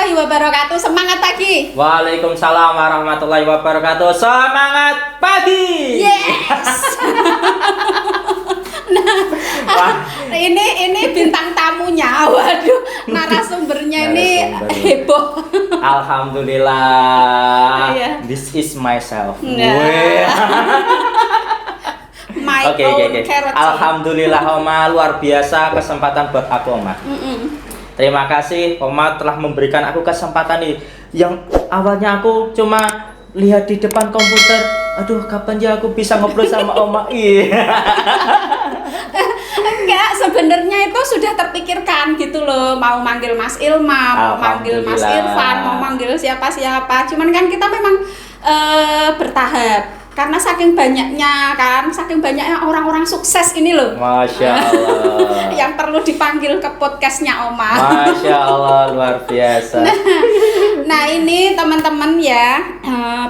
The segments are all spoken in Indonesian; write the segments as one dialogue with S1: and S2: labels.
S1: warahmatullahi wabarakatuh. Semangat pagi.
S2: Waalaikumsalam warahmatullahi wabarakatuh. Semangat pagi.
S1: Yes. Nah, ini bintang tamunya. Waduh, narasumbernya ini heboh.
S2: Alhamdulillah.
S1: Iya.
S2: This is myself.
S1: Nah. My
S2: Oke.
S1: own carrot.
S2: Alhamdulillah Oma, luar biasa kesempatan buat aku Oma. Terima kasih Oma telah memberikan aku kesempatan nih. Yang awalnya aku cuma lihat di depan komputer. Aduh, kapan ya aku bisa ngobrol sama Oma? Iya.
S1: Enggak, sebenarnya itu sudah terpikirkan gitu loh. Mau manggil Mas Ilma, mau manggil Mas Irfan, mau manggil siapa-siapa. Cuman kan kita memang bertahap. Karena saking banyaknya orang-orang sukses ini loh.
S2: Masya Allah.
S1: Yang perlu dipanggil ke podcastnya Oma.
S2: Masya Allah, luar biasa.
S1: Nah ini teman-teman ya,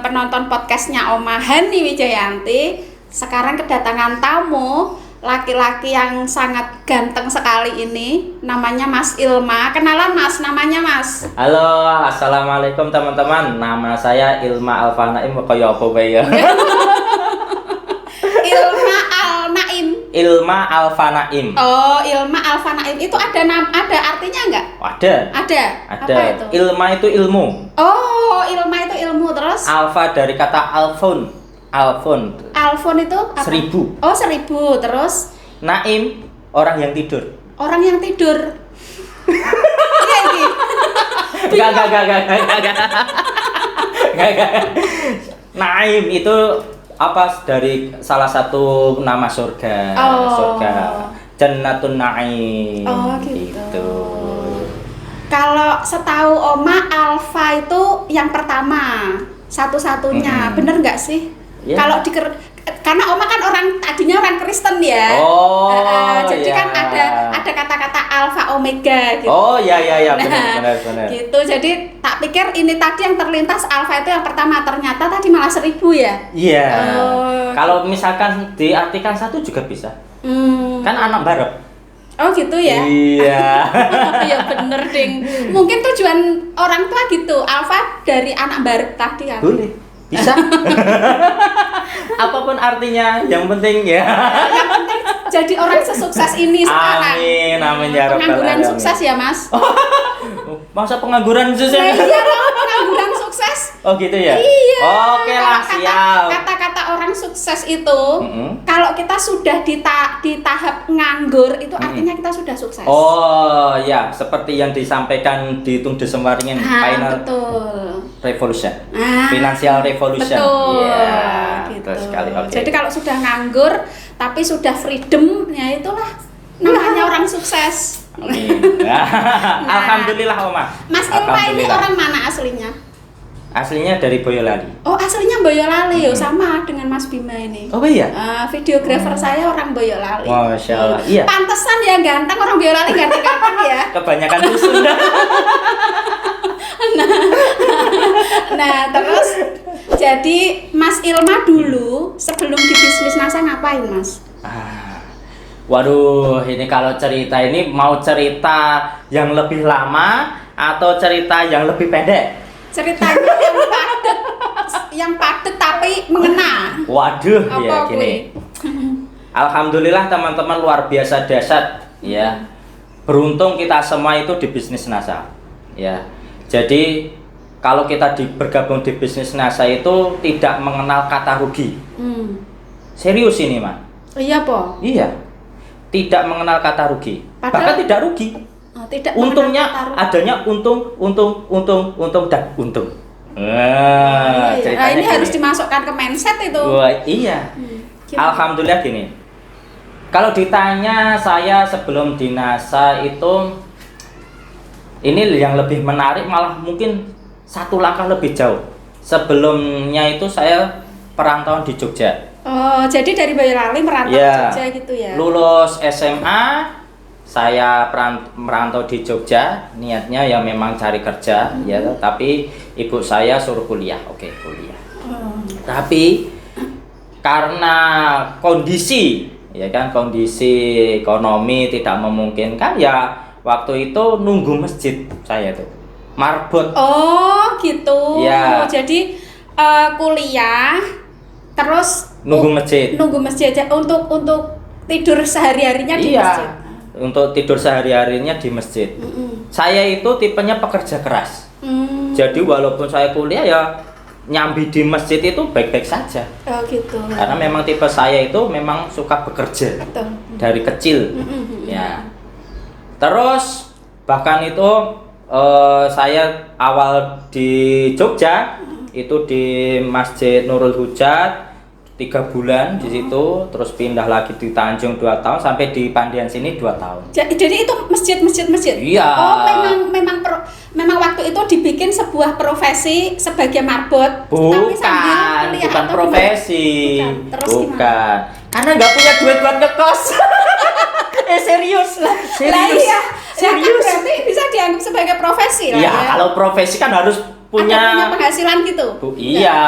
S1: penonton podcastnya Oma Hani Wijayanti. Sekarang kedatangan tamu laki-laki yang sangat ganteng sekali ini, namanya Mas Ilma. Kenalan Mas, namanya Mas.
S2: Halo, assalamualaikum teman-teman. Nama saya Ilma Alfanaim. Kaya apa bae ya?
S1: Ilma Al-Naim.
S2: Ilma Alfanaim.
S1: Oh, Ilma Alfanaim itu ada artinya enggak?
S2: Ada.
S1: Ada.
S2: Ada.
S1: Apa itu?
S2: Ilma itu ilmu.
S1: Oh, Ilma itu ilmu terus?
S2: Alfa dari kata alfun. Alfun.
S1: Alfon itu apa?
S2: 1000.
S1: Oh, 1000 terus?
S2: Naim orang yang tidur.
S1: Orang yang tidur. Iya ini.
S2: Gak. Naim itu apa dari salah satu nama surga.
S1: Oh.
S2: Surga. Jannatun Naim.
S1: Oh, gitu. Kalau setahu Oma, Alfa itu yang pertama, satu-satunya. Bener nggak sih?
S2: Yeah.
S1: Kalau karena Oma kan tadinya orang Kristen ya.
S2: Oh,
S1: jadi
S2: yeah.
S1: kan ada kata-kata alfa omega gitu.
S2: Oh iya
S1: Nah,
S2: benar.
S1: gitu. Jadi tak pikir ini tadi yang terlintas alfa itu yang pertama, ternyata tadi malah 1000 ya.
S2: Iya.
S1: Oh,
S2: kalau misalkan diartikan satu juga bisa. Kan anak barep.
S1: Oh gitu ya.
S2: Iya.
S1: Ya bener ding. Mungkin tujuan orang tua gitu. Alfa dari anak barep tadi kan.
S2: Boleh. Bisa. Apapun artinya, yang penting ya.
S1: Yang penting jadi orang sesukses ini sekarang.
S2: Amin ya rabbal
S1: Pengangguran
S2: alamin.
S1: sukses ya Mas.
S2: Masa pengangguran sukses?
S1: Nah, iya loh, pengangguran sukses.
S2: Oh gitu ya?
S1: Iya.
S2: Oke lah, siap.
S1: Kata-kata orang sukses itu, kalau kita sudah di tahap nganggur, itu artinya kita sudah sukses.
S2: Oh ya, seperti yang disampaikan di Tung Desemwaringin Final
S1: betul.
S2: Revolution.
S1: Betul.
S2: Financial Revolution. Iya,
S1: Gitu.
S2: betul sekali. Okay.
S1: Jadi kalau sudah nganggur, tapi sudah freedom, ya itulah namanya orang sukses.
S2: Alhamdulillah Oma.
S1: Mas Ilma ini orang mana aslinya?
S2: Aslinya dari Boyolali.
S1: Oh aslinya Boyolali, sama dengan Mas Bima ini.
S2: Oh iya.
S1: Videografer saya orang Boyolali.
S2: Masya Allah. Iya.
S1: Pantesan ya ganteng, orang Boyolali ganteng-ganteng ya.
S2: Kebanyakan dusun.
S1: Nah terus jadi Mas Ilma dulu sebelum di bisnis NASA ngapain Mas?
S2: Waduh, ini kalau cerita ini mau cerita yang lebih lama atau cerita yang lebih pendek?
S1: Ceritanya yang padat tapi mengena.
S2: Waduh,
S1: apa
S2: ya gini. Alhamdulillah teman-teman luar biasa dahsyat ya. Beruntung kita semua itu di bisnis NASA. Ya. Jadi kalau kita bergabung di bisnis NASA itu tidak mengenal kata rugi. Serius ini, Mak.
S1: Iya, Po.
S2: Iya. Tidak mengenal kata rugi. Bahkan tidak rugi.
S1: Tidak
S2: untungnya adanya untung dan untung.
S1: Ini harus dimasukkan ke mindset itu.
S2: Wah, iya. Alhamdulillah gini. Kalau ditanya saya sebelum di NASA itu, ini yang lebih menarik malah mungkin satu langkah lebih jauh. Sebelumnya itu saya perantauan di Jogja.
S1: Oh, jadi dari Boyolali merantau ke Jogja gitu ya?
S2: Lulus SMA, saya merantau di Jogja. Niatnya ya memang cari kerja, ya. Tapi ibu saya suruh kuliah, kuliah. Tapi karena kondisi, ya kan, kondisi ekonomi tidak memungkinkan, ya waktu itu nunggu masjid saya tuh. marbot.
S1: Oh, gitu.
S2: Ya.
S1: Jadi kuliah terus
S2: Nunggu masjid.
S1: Nunggu masjid aja untuk tidur sehari-harinya di
S2: Iya.
S1: masjid.
S2: Untuk tidur sehari-harinya di masjid. Saya itu tipenya pekerja keras. Jadi walaupun saya kuliah ya nyambi di masjid itu baik-baik saja.
S1: Oh, gitu.
S2: Karena memang tipe saya itu memang suka bekerja.
S1: Betul.
S2: Dari kecil. Ya. Terus bahkan itu saya awal di Jogja itu di Masjid Nurul Hujat 3 bulan di situ, terus pindah lagi di Tanjung 2 tahun sampai di Pandian sini 2 tahun.
S1: Jadi itu masjid.
S2: Iya.
S1: Oh, memang waktu itu dibikin sebuah profesi sebagai marbot. Tapi sambil kuliah
S2: Bukan
S1: atau
S2: profesi.
S1: Bukan. Terus
S2: Bukan.
S1: gimana?
S2: Karena nggak punya duit buat ngekos. Serius lah.
S1: Lah iya. Kan berarti bisa dianggap sebagai profesi lah
S2: Iya,
S1: ya.
S2: kalau profesi kan harus punya
S1: penghasilan gitu.
S2: Iya,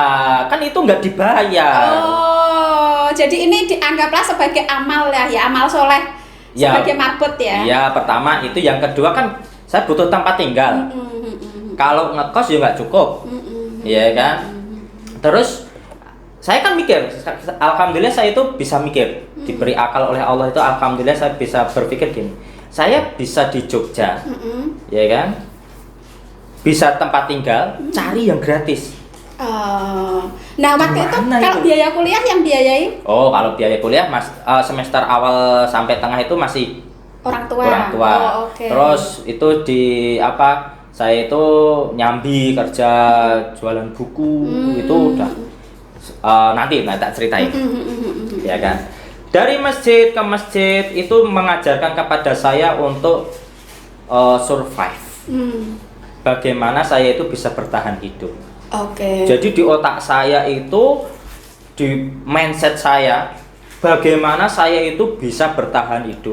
S2: kan itu nggak dibayar.
S1: Oh, jadi ini dianggaplah sebagai amal ya amal soleh
S2: Ya,
S1: sebagai marbot ya.
S2: Iya, pertama itu, yang kedua kan saya butuh tempat tinggal. Kalau ngekos ya nggak cukup, iya kan. Terus saya kan mikir, alhamdulillah saya itu bisa mikir, diberi akal oleh Allah itu, alhamdulillah saya bisa berpikir gini, saya bisa di Jogja, ya kan. Bisa tempat tinggal, cari yang gratis.
S1: Nah waktu itu kalau biaya kuliah yang biayai?
S2: Oh, kalau biaya kuliah semester awal sampai tengah itu masih
S1: orang tua.
S2: Oh,
S1: okay.
S2: Terus itu saya itu nyambi kerja jualan buku itu udah nanti tak ceritain. Ya kan. Dari masjid ke masjid itu mengajarkan kepada saya untuk survive. Bagaimana saya itu bisa bertahan hidup.
S1: Oke.
S2: Jadi di otak saya itu, di mindset saya, bagaimana saya itu bisa bertahan hidup.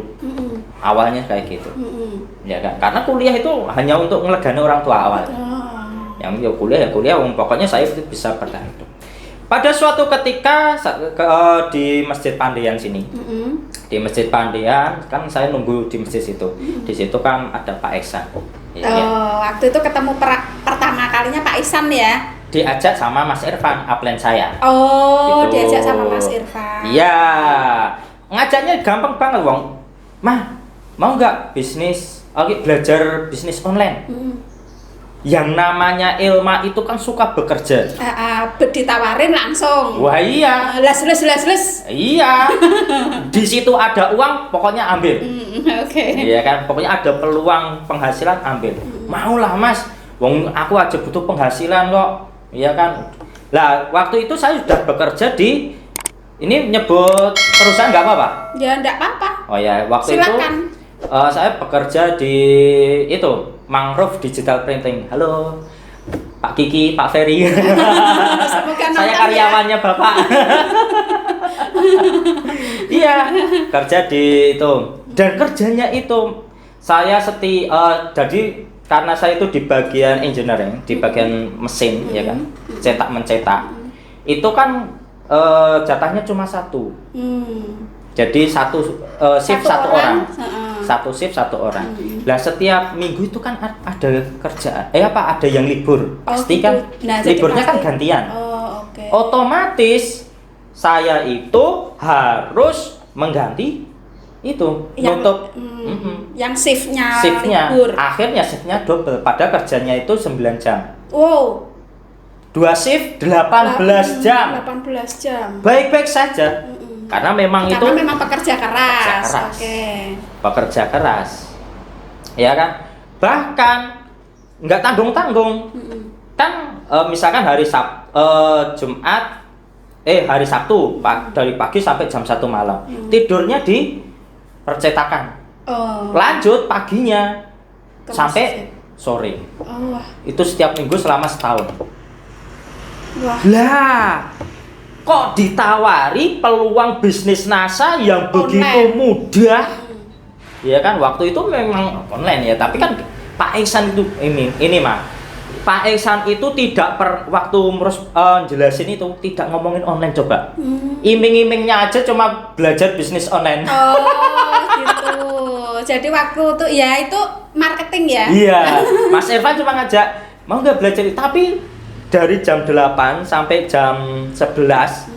S2: Awalnya kayak gitu. Ya kan? Karena kuliah itu hanya untuk melegani orang tua awal. Yang ya kuliah, pokoknya saya itu bisa bertahan hidup. Pada suatu ketika di Masjid Pandian sini, di Masjid Pandian kan saya nunggu di masjid situ. Di situ kan ada Pak Iksan. Ya.
S1: Waktu itu ketemu pertama kalinya Pak Iksan ya?
S2: Diajak sama Mas Irfan, upline saya.
S1: Oh,
S2: gitu.
S1: Diajak sama Mas Irfan.
S2: Iya, ngajaknya gampang banget, Wong. Mah, mau nggak bisnis? Oke, belajar bisnis online. Yang namanya Ilma itu kan suka bekerja.
S1: Ditawarin langsung.
S2: Wah iya.
S1: Les.
S2: Iya. Di situ ada uang, pokoknya ambil.
S1: Oke.
S2: Iya kan, pokoknya ada peluang penghasilan, ambil. Maulah Mas, wong aku aja butuh penghasilan kok. Iya kan. Lah waktu itu saya sudah bekerja di, ini nyebut perusahaan nggak apa-apa?
S1: Ya nggak apa-apa.
S2: Oh ya, waktu
S1: Silakan.
S2: itu saya bekerja di itu Mangrove Digital Printing. Halo Pak Kiki, Pak Ferry. Saya karyawannya ya. Bapak. Iya, kerja di itu. Dan kerjanya itu saya jadi karena saya itu di bagian engineering, di bagian mesin, ya kan, cetak mencetak. Itu kan jatahnya cuma satu. Jadi satu shift satu orang. Satu shift satu orang. Lah setiap minggu itu kan ada kerjaan. Ada yang libur. Pasti
S1: gitu.
S2: kan.
S1: Nah,
S2: liburnya
S1: pasti.
S2: kan gantian.
S1: Okay.
S2: Otomatis saya itu harus mengganti itu nutup
S1: yang shiftnya
S2: libur. Akhirnya shiftnya double, pada kerjanya itu 9 jam.
S1: Wow.
S2: 2 shift 18 jam.
S1: 18 jam.
S2: Baik-baik saja. Karena memang
S1: pekerja keras.
S2: Oke. Pekerja keras. Ya kan? Bahkan nggak tanggung-tanggung. Kan misalkan hari Jumat hari Sabtu dari pagi sampai jam 1 malam. Tidurnya di percetakan. Lanjut paginya sampai sore. Itu setiap minggu selama setahun.
S1: Wah.
S2: Lah, kok ditawari peluang bisnis NASA yang begitu mudah? Ya kan, waktu itu memang online ya, tapi kan Pak Iksan itu ini mah. Pak Iksan itu tidak waktu jelasin itu tidak ngomongin online coba. Iming-imingnya aja cuma belajar bisnis online.
S1: Oh, gitu. Jadi waktu itu ya itu marketing ya.
S2: Iya. Mas Irfan cuma ngajak, mau nggak belajar, tapi dari jam 8 sampai jam 11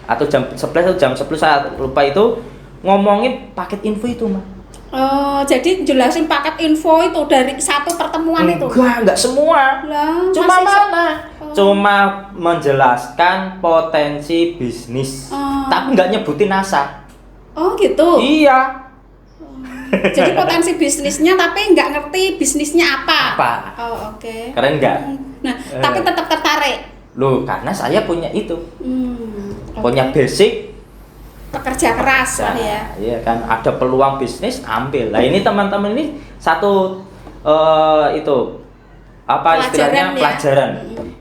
S2: atau jam 11 atau jam 10 saya lupa itu ngomongin paket info itu, Mas.
S1: Oh, jadi jelasin paket info itu dari satu pertemuan itu.
S2: Enggak semua.
S1: Lah,
S2: Cuma
S1: masih
S2: mana? Cuma menjelaskan potensi bisnis. Tapi nggak nyebutin NASA.
S1: Oh, gitu.
S2: Iya.
S1: Jadi potensi bisnisnya tapi nggak ngerti bisnisnya apa. Oh, oke.
S2: Keren nggak?
S1: Nah, tapi tetap tertarik.
S2: Loh, karena saya punya itu.
S1: Okay.
S2: Punya basic
S1: pekerja keras lah ya.
S2: Iya kan, ada peluang bisnis ambil. Nah, ini teman-teman ini satu itu apa istilahnya pelajaran.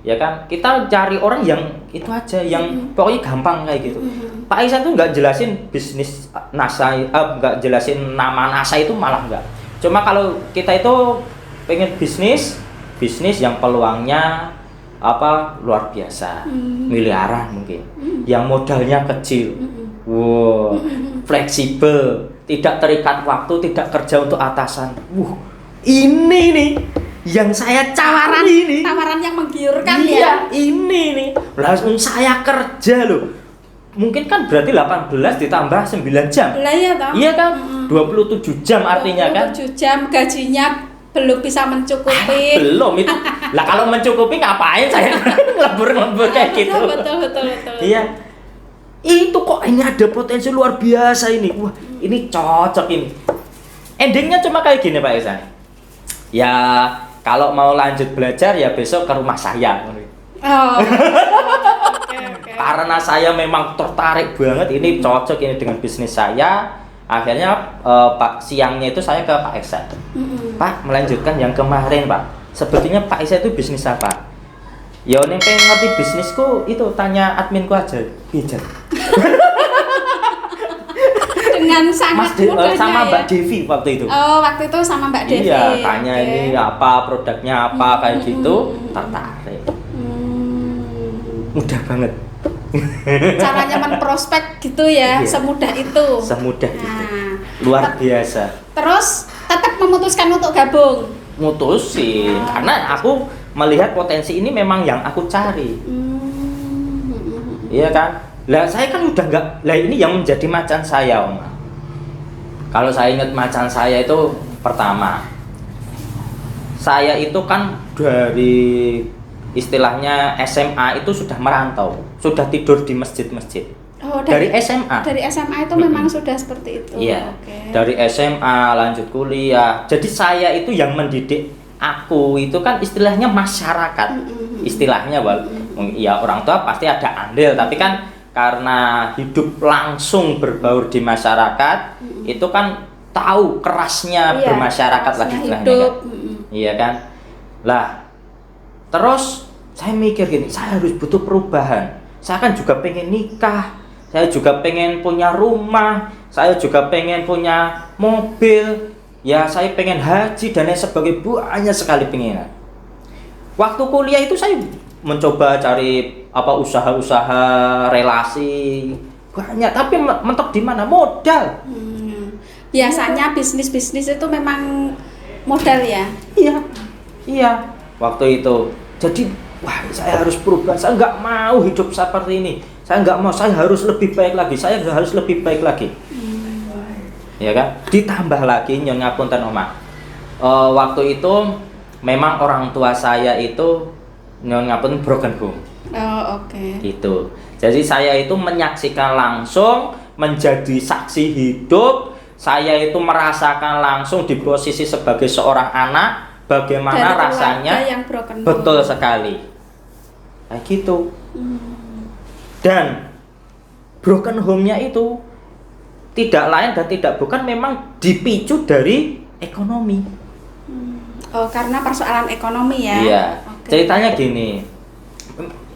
S2: Ya kan, kita cari orang yang itu aja, yang pokoknya gampang kayak gitu. Pak Isan tuh nggak jelasin bisnis NASA, nggak jelasin nama NASA itu malah nggak. Cuma kalau kita itu pengen bisnis yang peluangnya apa luar biasa, miliaran mungkin, yang modalnya kecil. Wow, fleksibel, tidak terikat waktu, tidak kerja untuk atasan. Ini nih yang saya cari nih.
S1: Tawaran yang menggiurkan
S2: iya,
S1: ya.
S2: Ini nih. Langsung saya kerja loh. Mungkin kan berarti 18 ditambah 9 jam.
S1: Lah iya toh.
S2: Iya kan? 27 jam artinya
S1: 27
S2: kan.
S1: 27 jam gajinya belum bisa mencukupi.
S2: Belum itu. Lah kalau mencukupi ngapain saya ngelebur-ngelebur kayak gitu.
S1: Betul.
S2: Iya. Itu kok ini ada potensi luar biasa ini. Wah, ini cocok ini. Endingnya cuma kayak gini Pak Ihsan. Ya, kalau mau lanjut belajar ya besok ke rumah saya.
S1: Oh. Okay.
S2: Karena saya memang tertarik banget ini cocok ini dengan bisnis saya. Akhirnya Pak siangnya itu saya ke Pak Ihsan. Pak, melanjutkan yang kemarin, Pak. Sebetulnya Pak Ihsan itu bisnis apa? Ya, yang pengen ngerti bisnisku itu tanya adminku aja, pijet.
S1: Dengan sangat mudahnya
S2: sama
S1: ya?
S2: Mbak Devi waktu itu.
S1: Oh, waktu itu sama Mbak Devi.
S2: Iya, tanya ini apa produknya apa kayak gitu, tertarik. Mudah banget.
S1: Caranya menprospek gitu ya, semudah itu.
S2: Semudah itu. Luar biasa.
S1: Terus tetap memutuskan untuk gabung.
S2: Mutusin, karena aku melihat potensi ini memang yang aku cari. Iya kan? Lah saya kan udah nggak, lah ini yang menjadi macan saya, Om. Kalau saya ingat macan saya itu pertama, saya itu kan dari istilahnya SMA itu sudah merantau, sudah tidur di masjid-masjid.
S1: Oh,
S2: dari SMA.
S1: Dari SMA itu memang sudah seperti itu.
S2: Iya.
S1: Okay.
S2: Dari SMA lanjut kuliah. Jadi saya itu yang mendidik aku itu kan istilahnya masyarakat. Istilahnya ya orang tua pasti ada andil, tapi kan karena hidup langsung berbaur di masyarakat, itu kan tahu kerasnya bermasyarakat lah istilahnya kan. Iya kan? Lah, terus saya mikir gini, saya harus butuh perubahan. Saya kan juga pengen nikah, saya juga pengen punya rumah, saya juga pengen punya mobil, ya saya pengen haji dan lain sebagainya, banyak sekali pengenan. Waktu kuliah itu saya mencoba cari apa usaha-usaha relasi banyak, tapi mentok di mana modal.
S1: Biasanya bisnis itu memang modal ya.
S2: Iya. Waktu itu, jadi wah saya harus berubah, saya nggak mau hidup seperti ini. Saya nggak mau, saya harus lebih baik lagi, saya harus lebih baik lagi. Ya kan? Ditambah lagi nyonya punten Oma. Waktu itu memang orang tua saya itu nyonya punten broken home.
S1: Oh, oke.
S2: Gitu. Jadi saya itu menyaksikan langsung, menjadi saksi hidup. Saya itu merasakan langsung di posisi sebagai seorang anak bagaimana rasanya
S1: yang broken home.
S2: Betul sekali. Kayak gitu. Dan broken home-nya itu tidak lain dan tidak bukan memang dipicu dari ekonomi.
S1: Oh, karena persoalan ekonomi ya.
S2: Iya.
S1: Okay.
S2: Ceritanya gini.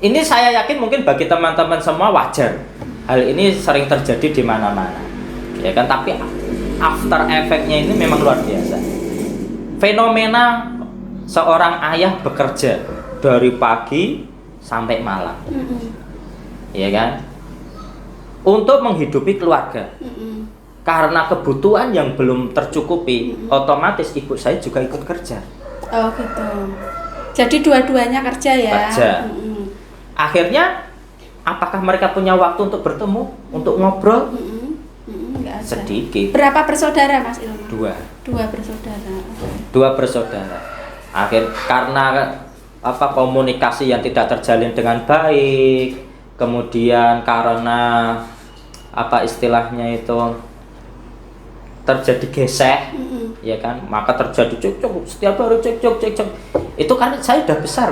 S2: Ini saya yakin mungkin bagi teman-teman semua wajar. Hal ini sering terjadi di mana-mana. Ya kan, tapi after effect-nya ini memang luar biasa. Fenomena seorang ayah bekerja dari pagi sampai malam. Ya kan? Untuk menghidupi keluarga. Karena kebutuhan yang belum tercukupi, otomatis ibu saya juga ikut kerja.
S1: Oh gitu. Jadi dua-duanya kerja ya.
S2: Kerja. Akhirnya apakah mereka punya waktu untuk bertemu, untuk ngobrol?
S1: Nggak ada.
S2: Sedikit.
S1: Berapa bersaudara Mas Ilma?
S2: Dua
S1: Dua bersaudara.
S2: bersaudara. Karena komunikasi yang tidak terjalin dengan baik, kemudian karena istilahnya itu terjadi gesek, ya kan, maka terjadi cekcok setiap hari, cekcok. Itu kan saya udah besar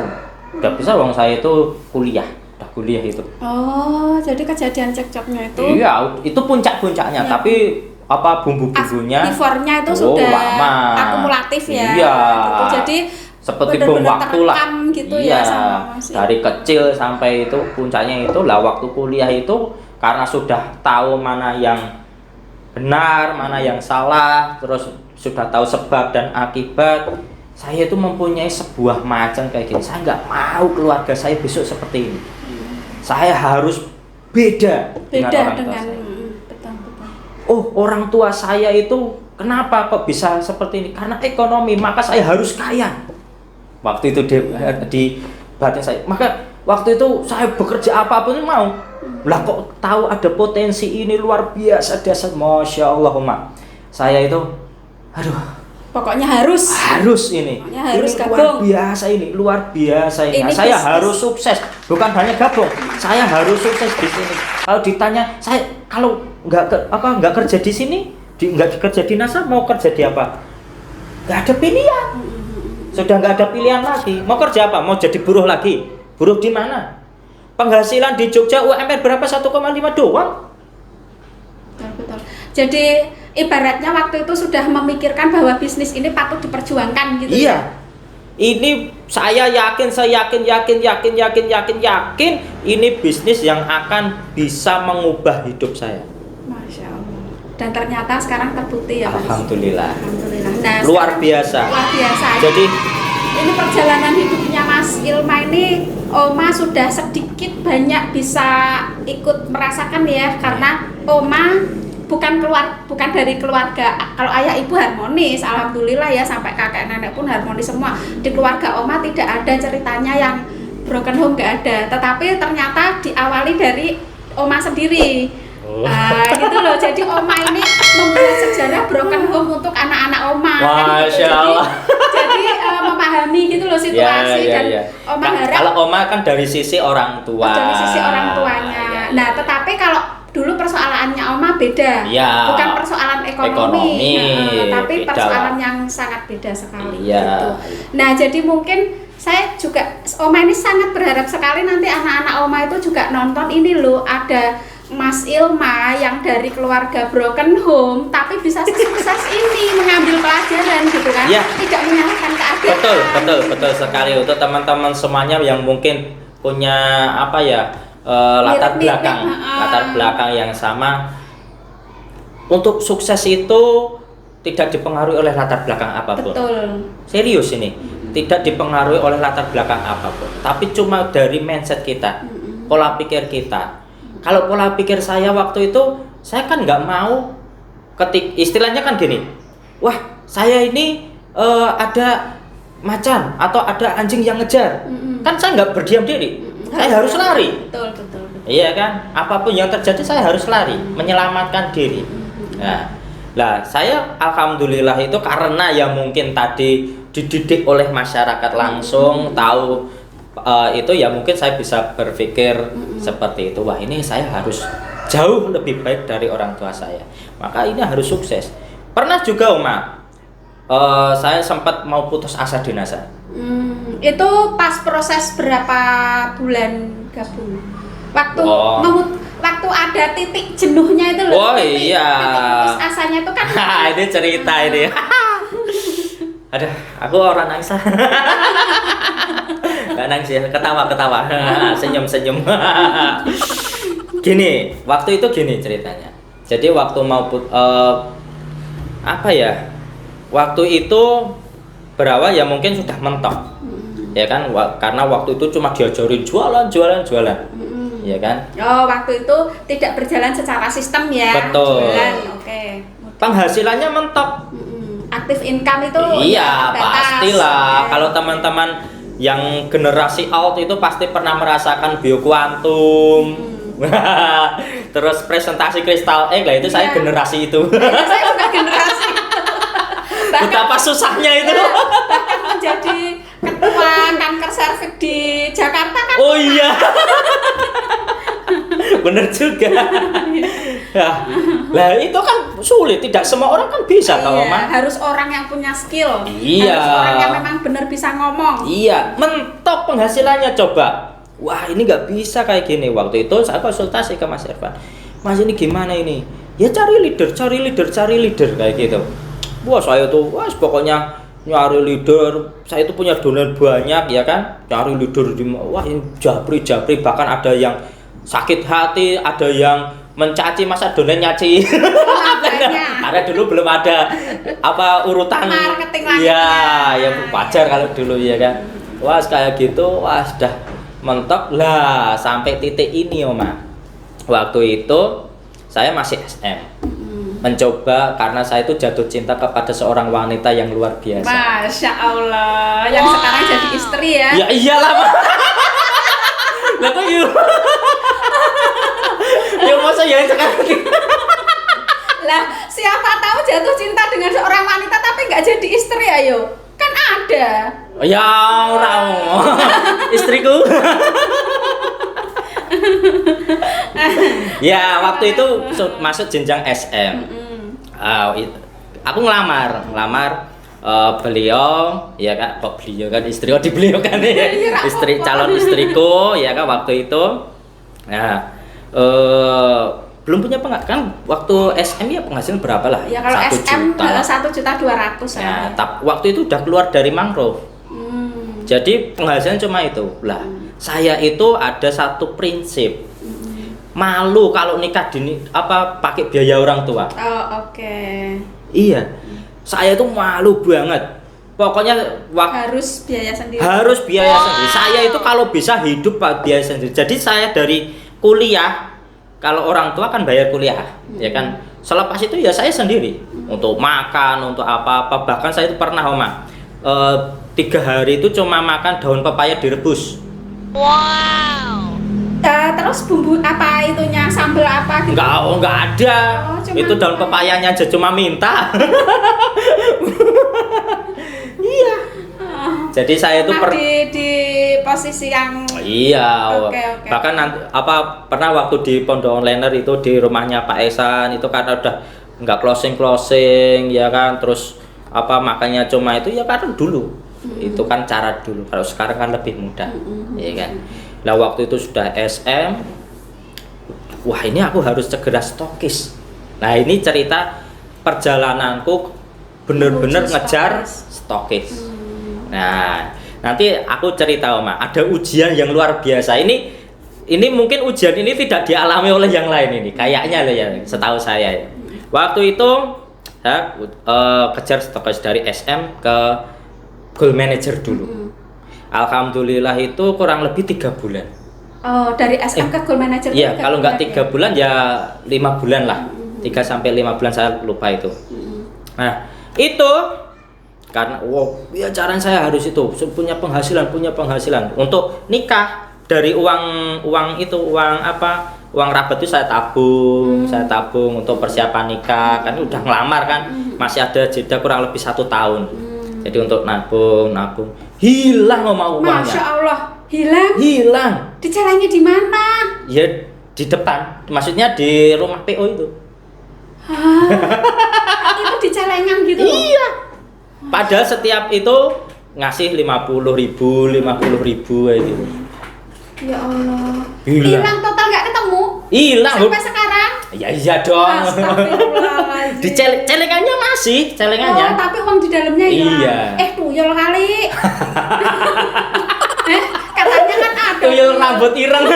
S2: wong saya itu kuliah itu.
S1: Oh, jadi kejadian cekcoknya itu?
S2: Iya, itu puncaknya, ya. Tapi bumbu-bumbunya
S1: beforenya itu sudah
S2: lama,
S1: akumulatif ya.
S2: Iya.
S1: Gitu. Jadi
S2: seperti bom waktu lah.
S1: Gitu
S2: iya.
S1: Ya sama
S2: dari kecil sampai itu puncaknya itu lah waktu kuliah itu, karena sudah tahu mana yang benar, mana yang salah, terus sudah tahu sebab dan akibat. Saya itu mempunyai sebuah macan kayak gini. Saya nggak mau keluarga saya besok seperti ini. Saya harus beda dengan orang tua saya.
S1: Betul.
S2: Oh, orang tua saya itu kenapa kok bisa seperti ini? Karena ekonomi, maka saya harus kaya. Waktu itu di batin saya. Maka waktu itu saya bekerja apapun mau. Lah kok tahu ada potensi ini luar biasa dasar, masya Allah, saya itu,
S1: pokoknya harus
S2: ini.
S1: Pokoknya harus
S2: ini
S1: gabung.
S2: luar biasa ini. Nah, saya harus sukses, bukan hanya gabung. Saya harus sukses di sini. Kalau ditanya saya kalau nggak kerja di sini, nggak kerja di NASA, mau kerja di apa? Nggak ada pilihan. Sudah nggak ada pilihan lagi. Mau kerja apa? Mau jadi buruh lagi? Buruh di mana? Penghasilan di Jogja UMR berapa? 1,5 doang.
S1: Betul. Jadi ibaratnya waktu itu sudah memikirkan bahwa bisnis ini patut diperjuangkan gitu.
S2: Iya.
S1: Ya?
S2: Ini saya yakin ini bisnis yang akan bisa mengubah hidup saya.
S1: Masya Allah. Dan ternyata sekarang terbukti ya Mas.
S2: Alhamdulillah.
S1: Nah,
S2: luar biasa. Jadi
S1: ini perjalanan hidupnya Mas Ilma ini, Oma sudah sedikit banyak bisa ikut merasakan ya, karena Oma bukan dari keluarga, kalau ayah ibu harmonis, alhamdulillah ya, sampai kakek nenek pun harmonis semua. Di keluarga Oma tidak ada ceritanya yang broken home, nggak ada. Tetapi ternyata diawali dari Oma sendiri. Gitu loh. Jadi Oma ini membuat sejarah broken home untuk anak-anak Oma.
S2: Masya Allah.
S1: Jadi memahami gitu loh situasi dan Oma harap.
S2: Kalau Oma kan dari sisi orang tua.
S1: Dari sisi orang tuanya. Nah, tetapi kalau dulu persoalannya Oma beda, bukan persoalan ekonomi. Tapi persoalan yang sangat beda sekali. Gitu. Nah, jadi mungkin saya juga, Oma ini sangat berharap sekali nanti anak-anak Oma itu juga nonton ini loh, ada Mas Ilma yang dari keluarga broken home tapi bisa sukses ini, mengambil pelajaran gitu kan, tidak menyalahkan keadaan.
S2: Betul sekali. Untuk teman-teman semuanya yang mungkin punya latar belakang yang sama, untuk sukses itu tidak dipengaruhi oleh latar belakang apapun.
S1: Betul.
S2: Serius ini, tidak dipengaruhi oleh latar belakang apapun, tapi cuma dari mindset kita, pola pikir kita. Kalau pola pikir saya waktu itu, saya kan nggak mau istilahnya kan gini, wah saya ini ada macan atau ada anjing yang ngejar, kan saya nggak berdiam diri, saya harus lari.
S1: Betul.
S2: Iya kan, apapun yang terjadi saya harus lari, menyelamatkan diri. Nah, saya alhamdulillah itu karena ya mungkin tadi dididik oleh masyarakat langsung, tahu itu ya mungkin saya bisa berpikir seperti itu. Wah, ini saya harus jauh lebih baik dari orang tua saya, maka ini harus sukses. Pernah juga saya sempat mau putus asa di NASA.
S1: Itu pas proses berapa bulan gabung? Waktu ada titik jenuhnya itu loh. Titik putus asanya itu kan.
S2: Ini cerita ini. Aduh, aku orang nangis. Gak nangis ya, ketawa, senyum. Gini, waktu itu gini ceritanya. Jadi waktu mau waktu itu berawal ya mungkin sudah mentok, ya kan? Karena waktu itu cuma diajarin jualan, ya kan?
S1: Oh, waktu itu tidak berjalan secara sistem ya.
S2: Betul.
S1: Jualan, oke.
S2: Penghasilannya mentok.
S1: aktif income itu
S2: iya,
S1: terbatas.
S2: pastilah.
S1: Ya.
S2: Kalau teman-teman yang generasi out itu pasti pernah merasakan biokuantum. Terus presentasi kristal lah itu saya
S1: Iya.
S2: generasi itu.
S1: Ya, saya juga generasi.
S2: Betapa susahnya itu.
S1: Bahkan menjadi ketua kanker serviks di Jakarta kan.
S2: Oh iya. Bener juga. Ya. Lah itu kan sulit, tidak semua orang kan bisa tahu
S1: Iya,
S2: Mah.
S1: harus orang yang punya skill.
S2: Iya.
S1: Harus orang yang memang benar bisa ngomong.
S2: Iya, mentok penghasilannya coba. Wah ini nggak bisa kayak gini. Waktu itu saya konsultasi ke Mas Irfan. Mas ini gimana ini? Ya cari leader kayak gitu. Wah saya tuh, wah pokoknya nyari leader. Saya itu punya donatur banyak ya kan. Cari leader di, wah ini japri bahkan ada yang sakit hati, ada yang mencaci, masa donen nyaci. Karena dulu belum ada apa urutan
S1: marketing
S2: ya wajar kalau dulu ya kan. Wah kayak gitu, wah sudah mentok lah sampai titik ini Oma. Waktu itu saya masih SM. Mencoba karena saya itu jatuh cinta kepada seorang wanita yang luar biasa.
S1: Masya Allah, yang sekarang jadi istri ya.
S2: Ya iyalah Pak. Lah kok yuk. Ya masa ya sekarang.
S1: Lah siapa tahu jatuh cinta dengan seorang wanita tapi nggak jadi istri ayo. Kan ada.
S2: Ya orang istriku. Ya waktu itu masuk jenjang SM. Aku ngelamar beliau ya kan, kok beliau kan istri di beliau kan ya. Istri calon istriku ya kan waktu itu. Nah belum punya penghasilan kan waktu SM ya penghasilan berapa lah?
S1: Ya kalau
S2: 1
S1: SM
S2: juta.
S1: 1.200.000
S2: Ya, waktu itu udah keluar dari mangrove. Jadi penghasilan cuma itu. Lah, saya itu ada satu prinsip. Malu kalau nikah pakai biaya orang tua.
S1: Oh, oke.
S2: Iya. Saya itu malu banget. Pokoknya
S1: Harus biaya sendiri.
S2: harus biaya sendiri. Saya itu kalau bisa hidup Pak biaya sendiri. Jadi saya dari kuliah, kalau orang tua kan bayar kuliah, ya kan. Selepas itu ya saya sendiri untuk makan, untuk apa-apa. Bahkan saya itu pernah Oma 3 hari itu cuma makan daun pepaya direbus.
S3: Wow.
S1: Terus bumbu apa itunya, sambal apa gitu?
S2: Enggak ada.
S1: Oh,
S2: Itu daun pepayanya aja cuma minta. Iya. Jadi saya itu
S1: di posisi yang
S2: iya.
S1: Oke.
S2: Bahkan nanti pernah waktu di pondok onliner itu di rumahnya Pak Esan itu karena udah nggak closing ya kan, terus makannya cuma itu ya karena dulu itu kan cara dulu. Kalau sekarang kan lebih mudah, ya kan. Nah waktu itu sudah SM, wah ini aku harus segera stokis. Nah ini cerita perjalananku bener-bener ngejar stokis. Nah nanti aku cerita Oma, ada ujian yang luar biasa. Ini mungkin ujian ini tidak dialami oleh yang lain ini, kayaknya loh ya, setahu saya ya. Waktu itu kejar stokis dari SM ke goal manager dulu. Alhamdulillah itu kurang lebih 3 bulan.
S1: Oh, dari SM ke goal manager.
S2: Iya, kalau nggak 3 bulan ya 5 bulan lah. 3 sampai 5 bulan saya lupa itu. Nah, itu karena ya caranya saya harus itu punya penghasilan untuk nikah. Dari uang rapat itu saya tabung untuk persiapan nikah, kan udah ngelamar kan, masih ada jeda kurang lebih 1 tahun. Jadi untuk nabung hilang uangnya.
S1: Masya Allah, hilang. Dicelengnya di mana?
S2: Ya di depan, maksudnya di rumah PO itu.
S1: Itu dicelengan gitu?
S2: Iya. Padahal setiap itu ngasih 50.000 itu.
S1: Ya Allah.
S2: Hilang
S1: Total nggak ketemu?
S2: Hilang.
S1: Sampai sekarang?
S2: Ya iya dong.
S1: Astagfirullahaladzim.
S2: Celengannya masih, celengannya.
S1: Oh, tapi uang di dalamnya hilang.
S2: Iya.
S1: Tuyul kali. Katanya kan ada.
S2: Tuyul rambut ireng.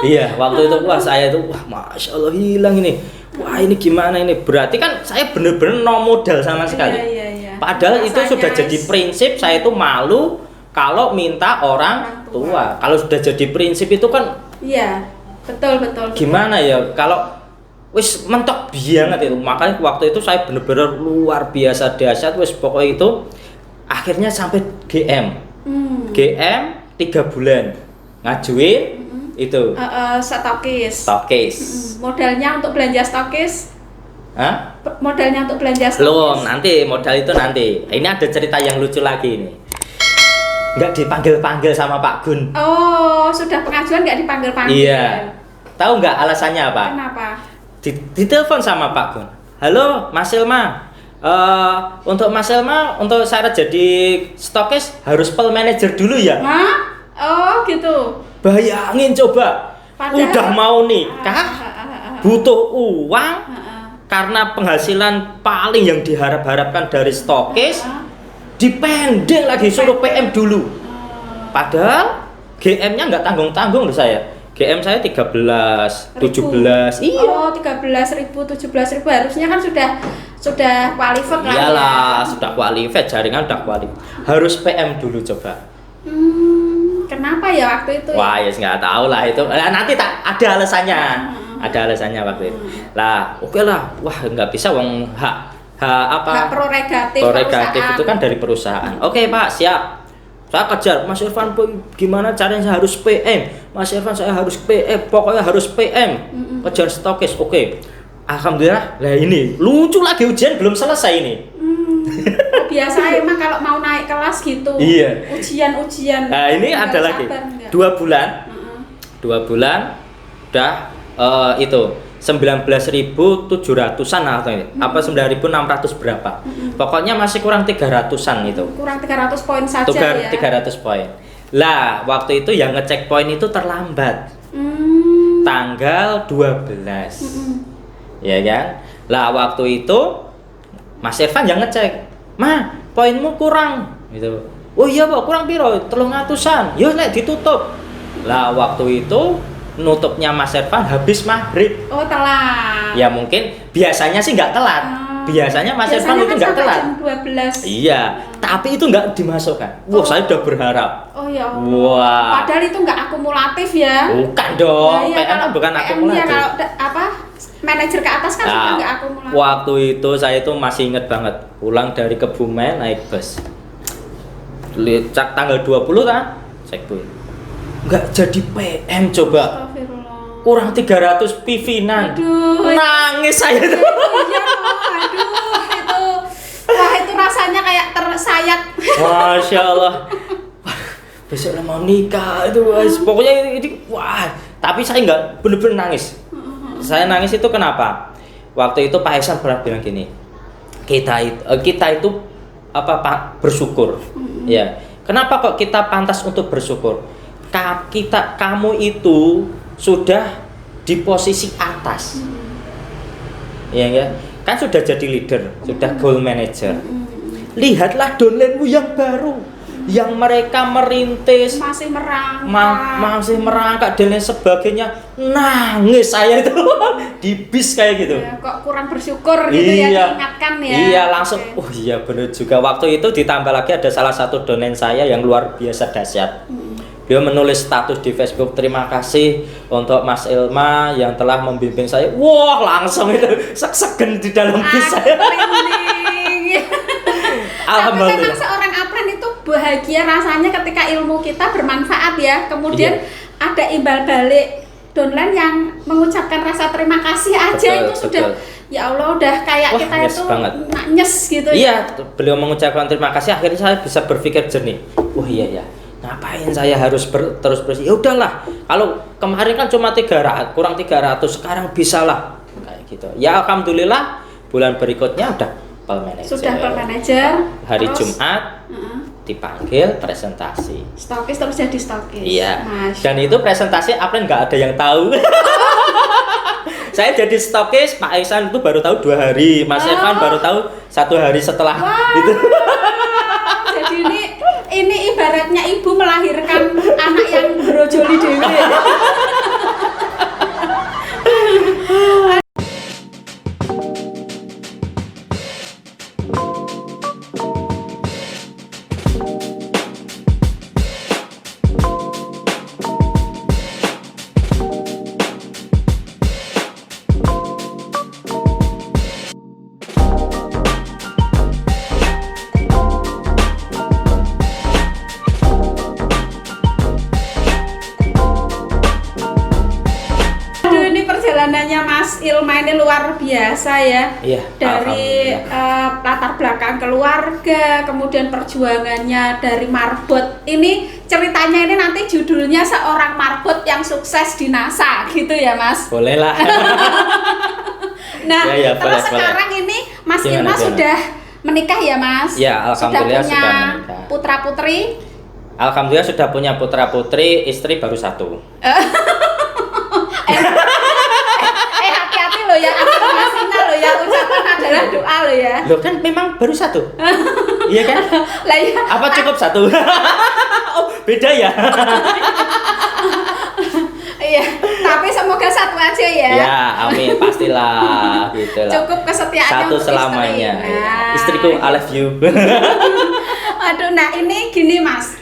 S2: Iya, waktu itu saya itu masya Allah hilang ini. Wah ini gimana ini? Berarti kan saya bener-bener no modal sama sekali.
S1: Iya.
S2: Padahal itu
S1: Rasanya
S2: sudah jadi prinsip, saya itu malu kalau minta orang tua. Kalau sudah jadi prinsip itu kan
S1: iya, betul.
S2: gimana ya? Kalau wis mentok banget itu. Makanya waktu itu saya bener-bener luar biasa dahsyat, wis pokoknya itu akhirnya sampai GM. GM 3 bulan ngajuin itu
S1: stokis. Modalnya untuk belanja stokis.
S2: Hah?
S1: Modalnya untuk belanja stokis.
S2: Belum, nanti modal itu nanti. Ini ada cerita yang lucu lagi nih. Nggak dipanggil-panggil sama Pak Gun.
S1: Oh, sudah pengajuan nggak dipanggil-panggil.
S2: Iya. Tahu nggak alasannya apa?
S1: Kenapa?
S2: Ditelepon sama Pak Gun. Halo, Mas Ilma. Untuk Mas Ilma, untuk syarat jadi stokis harus pel manager dulu ya.
S1: Hah? Oh, gitu.
S2: Bayangin coba.
S1: Padahal,
S2: udah mau nikah, butuh uang karena penghasilan paling yang diharap-harapkan dari stokis, dipending lagi suruh PM dulu. Padahal GM-nya nggak tanggung-tanggung loh saya. GM saya 13, 17. Iya.
S1: Oh, 13.000, 17.000 harusnya kan sudah qualified lah.
S2: Iyalah, sudah qualified, jaringan udah qualified. Harus PM dulu coba.
S1: Kenapa ya waktu itu?
S2: Wah, ya nggak tahu lah itu. Nanti tak ada alasannya. Ada alasannya waktu itu. Lah, oke lah. Wah, nggak bisa wong
S1: Hak prerogatif
S2: itu kan dari perusahaan. Oke, Pak, siap. Saya kejar, Mas Irfan, gimana caranya saya harus PM? Mas Irfan, saya harus PM, pokoknya harus PM. Kejar stokis, oke. Alhamdulillah, lah ini lucu lagi ujian belum selesai ini.
S1: Biasa emang kalau mau naik kelas gitu.
S2: Iya.
S1: Ujian.
S2: Nah, ini ada lagi. 2 bulan. 2 bulan udah itu 19.700-an atau ini. Apa 9.600 berapa? Pokoknya masih kurang 300-an itu.
S1: Kurang 300 poin saja ya.
S2: 300 poin. Lah, waktu itu yang ngecek poin itu terlambat. Tanggal 12. Ya kan? Lah, waktu itu Mas Irfan yang ngecek. "Ma, poinmu kurang." Gitu. "Oh iya, Pak, kurang piro? 300-an." "Yo, nek ditutup." Lah, waktu itu nutupnya Mas Irfan habis maghrib.
S1: Oh, telat.
S2: Ya mungkin biasanya sih nggak telat. Biasanya Mas Irfan itu nggak telat.
S1: Jam 12.
S2: Iya, tapi itu nggak dimasukkan. Wah, saya udah berharap.
S1: Oh ya Allah.
S2: Wah.
S1: Padahal itu nggak akumulatif ya.
S2: Bukan dong.
S1: Nah, iya,
S2: PM kan bukan
S1: PM
S2: akumulatif.
S1: ya, kalau manajer ke atas kan sudah nggak akumulatif.
S2: Waktu itu saya itu masih inget banget. Pulang dari Kebumen naik bus. Cek tanggal 20 kan? Cek tuh. Nggak jadi PM coba.
S1: Astagfirullah.
S2: Kurang 300 PV-nan.
S1: Aduh.
S2: Nangis saya tuh.
S1: Iya, aduh itu. Wah, itu rasanya kayak tersayat.
S2: Masya Allah. Besok udah mau nikah itu guys. Pokoknya ini wah. Tapi saya nggak bener-bener nangis. Saya nangis itu kenapa? Waktu itu Pak Ihsan pernah bilang gini. Kita itu apa Pak bersyukur. Ya. Kenapa kok kita pantas untuk bersyukur? Kamu itu sudah di posisi atas. Ya enggak? Kan sudah jadi leader, sudah goal manager. Lihatlah downline-mu yang baru, yang mereka merintis
S1: Masih
S2: merangkak dan lain sebagainya. Nangis saya itu di bis kayak gitu.
S1: Ya, kok kurang bersyukur gitu ya, diingatkan ya.
S2: Iya, langsung. Oh iya benar juga. Waktu itu ditambah lagi ada salah satu downline saya yang luar biasa dahsyat. Dia menulis status di Facebook, "Terima kasih untuk Mas Ilma yang telah membimbing saya." Wah, langsung itu seg-segen di dalam bis saya. Alhamdulillah.
S1: Tapi memang seorang apren itu bahagia rasanya ketika ilmu kita bermanfaat ya. Kemudian ada imbal balik downline yang mengucapkan rasa terima kasih aja.
S2: Betul,
S1: itu sudah ya Allah udah kayak
S2: wah,
S1: kita
S2: nyes
S1: itu
S2: banget.
S1: nyes gitu
S2: Iya,
S1: ya.
S2: beliau mengucapkan terima kasih, akhirnya saya bisa berpikir jernih. Oh iya ya. Ngapain saya harus terus bersih? Ya udahlah. Kalau kemarin kan cuma 300, kurang 300, sekarang bisalah kayak gitu. Ya alhamdulillah bulan berikutnya udah pel manager.
S1: Sudah pel manager.
S2: Hari Jumat dipanggil presentasi.
S1: Stokis terus jadi stokis.
S2: Iya.
S1: Masya.
S2: Dan itu presentasi apa nggak ada yang tahu. Saya jadi stokis, Pak Ihsan itu baru tahu 2 hari, Mas Irfan baru tahu 1 hari setelah itu.
S1: Jadi ini ibaratnya ibu melahirkan anak yang brojoli dewe. biasa ya.
S2: Iya,
S1: Dari
S2: alhamdulillah.
S1: latar belakang keluarga, kemudian perjuangannya dari marbot. Ini ceritanya ini nanti judulnya seorang marbot yang sukses di NASA gitu ya, Mas.
S2: Boleh lah.
S1: Nah,
S2: Ya,
S1: terus
S2: boleh.
S1: sekarang ini Mas
S2: Gimana,
S1: Ilma
S2: gimana?
S1: sudah menikah ya, Mas?
S2: Ya, alhamdulillah
S1: punya
S2: sudah menikah.
S1: putra-putri.
S2: Alhamdulillah sudah punya putra putri, istri baru 1.
S1: Hati-hati loh ya, afirmasinya loh ya, ucapan adalah doa loh ya.
S2: Loh kan memang baru 1. Iya kan?
S1: Lah ya.
S2: Apa cukup 1? Oh, beda ya.
S1: Iya, tapi semoga satu aja ya.
S2: Ya, amin, pastilah gitu lah.
S1: Cukup kesetiaannya
S2: Satu
S1: untuk
S2: selamanya.
S1: istri.
S2: Ya.
S1: Nah,
S2: Istriku, I love you.
S1: Aduh, nah ini gini Mas.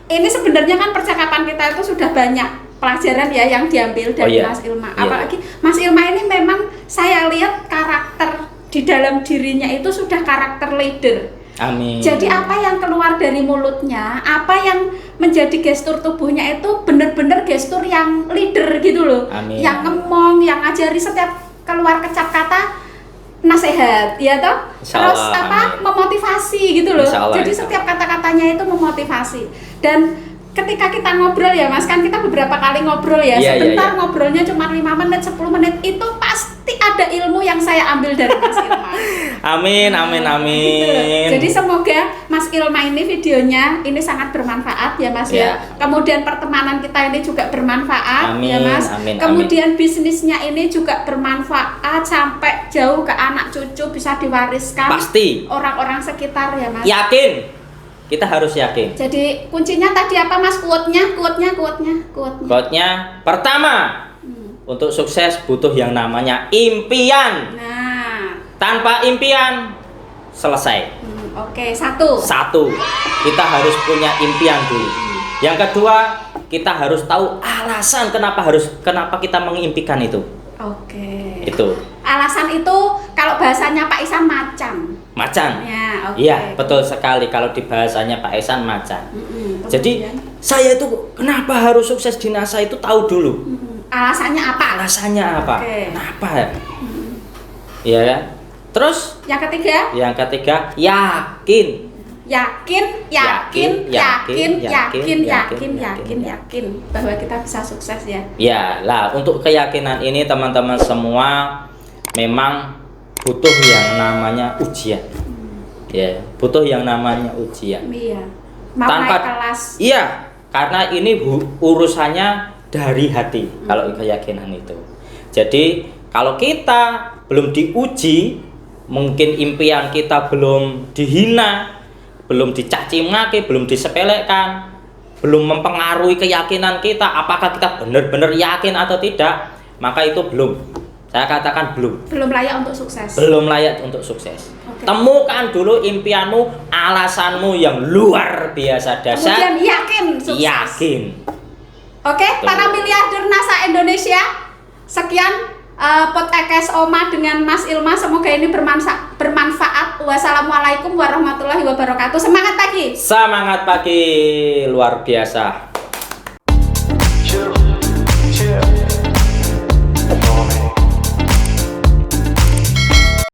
S1: Ini sebenarnya kan percakapan kita itu sudah banyak pelajaran ya yang diambil dari
S2: Oh, iya.
S1: Mas Ilma.
S2: Iya.
S1: Apalagi Mas Ilma ini memang saya lihat karakter di dalam dirinya itu sudah karakter leader.
S2: Amin.
S1: Jadi apa yang keluar dari mulutnya, apa yang menjadi gestur tubuhnya itu benar-benar gestur yang leader gitu loh.
S2: Amin.
S1: Yang ngomong, yang ngajari setiap keluar kecap kata nasihat, ya toh?
S2: Insya
S1: Terus
S2: Allah,
S1: apa?
S2: amin.
S1: Memotivasi gitu loh.
S2: Insya Allah,
S1: Jadi
S2: insya
S1: setiap kata-katanya itu memotivasi. Dan ketika kita ngobrol ya Mas, kan kita beberapa kali ngobrol ya,
S2: Iya,
S1: sebentar
S2: iya.
S1: ngobrolnya cuma 5 menit, 10 menit, itu pasti ada ilmu yang saya ambil dari Mas Ilma.
S2: Amin, amin,
S1: Gitu loh.
S2: amin.
S1: Jadi semoga Mas Ilma ini videonya ini sangat bermanfaat ya Mas ya.
S2: Ya.
S1: Kemudian pertemanan kita ini juga bermanfaat
S2: Amin,
S1: ya Mas.
S2: amin,
S1: Kemudian bisnisnya ini juga bermanfaat sampai jauh ke anak cucu, bisa diwariskan
S2: Pasti.
S1: orang-orang sekitar ya Mas.
S2: Yakin. Kita harus yakin.
S1: Jadi kuncinya tadi apa Mas? Quote-nya.
S2: Quote-nya pertama, untuk sukses butuh yang namanya impian.
S1: Nah,
S2: Tanpa impian selesai.
S1: oke, satu.
S2: Satu, kita harus punya impian dulu. Yang kedua, kita harus tahu alasan kenapa kita mengimpikan itu.
S1: Oke.
S2: Itu
S1: Alasan itu kalau bahasanya Pak Isan macan.
S2: macan.
S1: Ya, oke.
S2: Iya, betul sekali kalau di bahasanya Pak Esan macan. Jadi
S1: Kemudian,
S2: saya itu kenapa harus sukses di NASA itu tahu dulu.
S1: alasannya apa?
S2: Alasannya apa?
S1: Oke.
S2: Kenapa? Iya kan? Terus
S1: Yang ketiga,
S2: yang ketiga, yakin.
S1: yakin bahwa kita bisa sukses ya.
S2: Ya, lah untuk keyakinan ini teman-teman semua memang butuh yang namanya ujian. Ya, butuh yang namanya ujian.
S1: Iya. Mau naik kelas.
S2: Iya, karena ini urusannya dari hati kalau keyakinan itu. Jadi, kalau kita belum diuji, mungkin impian kita belum dihina, belum dicaci maki, belum disepelekan, belum mempengaruhi keyakinan kita, apakah kita benar-benar yakin atau tidak, maka itu belum. Saya katakan belum.
S1: Belum layak untuk sukses.
S2: Belum layak untuk sukses.
S1: Oke.
S2: Temukan dulu impianmu, alasanmu yang luar biasa dasar.
S1: Kemudian yakin sukses.
S2: Yakin.
S1: Oke,
S2: Betul.
S1: para miliarder NASA Indonesia. Sekian podcast Oma dengan Mas Ilma, semoga ini bermanfaat. Wassalamualaikum warahmatullahi wabarakatuh. Semangat pagi.
S2: Semangat pagi luar biasa.